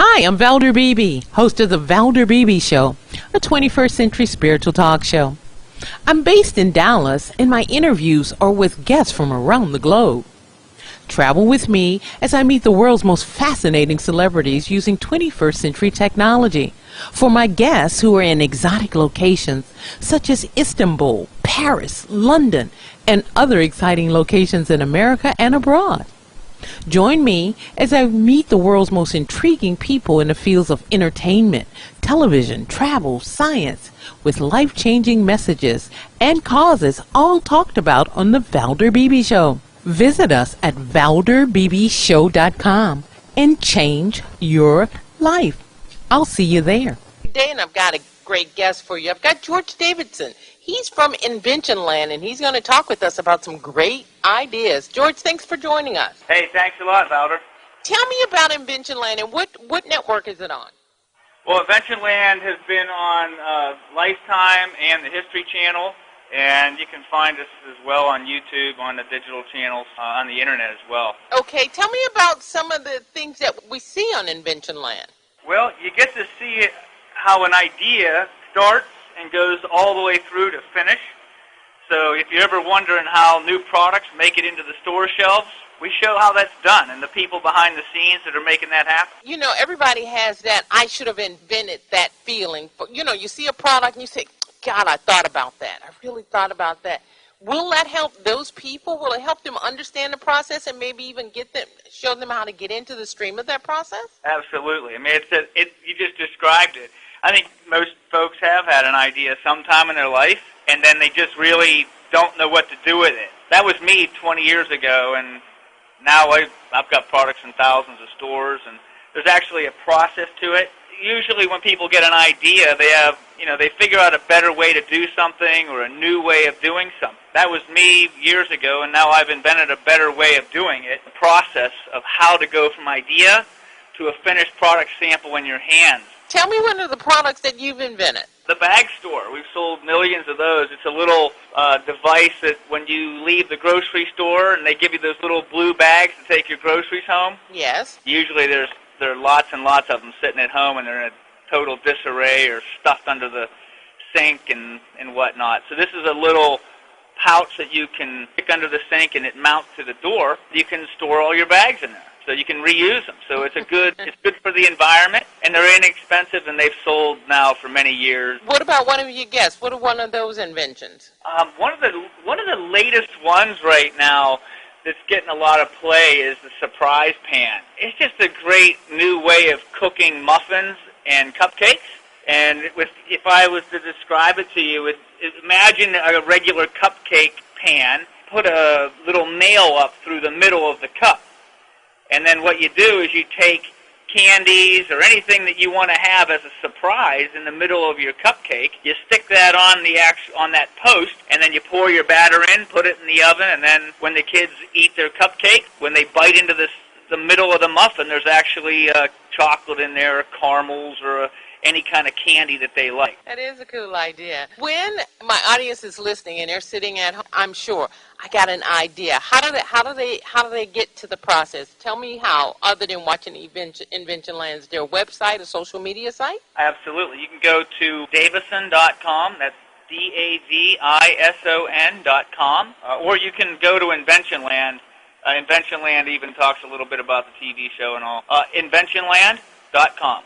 Hi, I'm Valder Beebe, host of the Valder Beebe Show, a 21st century spiritual talk show. I'm based in Dallas, and my interviews are with guests from around the globe. Travel with me as I meet the world's most fascinating celebrities using 21st century technology. For my guests who are in exotic locations such as Istanbul, Paris, London, and other exciting locations in America and abroad. Join me as I meet the world's most intriguing people in the fields of entertainment, television, travel, science, with life-changing messages and causes all talked about on the Valder Beebe Show. Visit us at valderbbeshow.com and change your life. I'll see you there. Today, and I've got a great guest for you. I've got George Davison. He's from Invention Land, and he's going to talk with us about some great ideas. George, thanks for joining us. Hey, thanks a lot, Valder. Tell me about Invention Land, and what network is it on? Well, Invention Land has been on Lifetime and the History Channel, and you can find us as well on YouTube, on the digital channels, on the Internet as well. Okay, tell me about some of the things that we see on Invention Land. Well, you get to see how an idea starts and goes all the way through to finish. So if you're ever wondering how new products make it into the store shelves, we show how that's done and the people behind the scenes that are making that happen. You know, everybody has that I should have invented that feeling. You know, you see a product and you say, God, I thought about that. I really thought about that. Will that help those people? Will it help them understand the process and maybe even show them how to get into the stream of that process? Absolutely. I mean, you just described it. I think most folks have had an idea sometime in their life, and then they just really don't know what to do with it. That was me 20 years ago, and now I've got products in thousands of stores, and there's actually a process to it. Usually when people get an idea, they figure out a better way to do something or a new way of doing something. That was me years ago, and now I've invented a better way of doing it, the process of how to go from idea to a finished product sample in your hands. Tell me one of the products that you've invented. The bag store. We've sold millions of those. It's a little device that when you leave the grocery store and they give you those little blue bags to take your groceries home. Yes. Usually there are lots and lots of them sitting at home, and they're in a total disarray or stuffed under the sink and whatnot. So this is a little pouch that you can stick under the sink, and it mounts to the door. You can store all your bags in there, so you can reuse them. So it's good for the environment, and they're inexpensive, and they've sold now for many years. What about one of your guests? What are one of those inventions? One of the latest ones right now that's getting a lot of play is the surprise pan. It's just a great new way of cooking muffins and cupcakes. And if I was to describe it to you, imagine a regular cupcake pan, put a little nail up through the middle of the cup. And then what you do is you take candies or anything that you want to have as a surprise in the middle of your cupcake. You stick that on that post, and then you pour your batter in, put it in the oven, and then when the kids eat their cupcake, when they bite into the middle of the muffin, there's actually chocolate in there, or caramels, or any kind of candy that they like. That is a cool idea. When my audience is listening and they're sitting at home, I'm sure I got an idea. How do they get to the process? Tell me how, other than watching Invention Land. Is there a website, a social media site? Absolutely. You can go to Davison.com. That's Davison.com. Or you can go to Invention Land. Invention Land even talks a little bit about the TV show and all. Inventionland.com.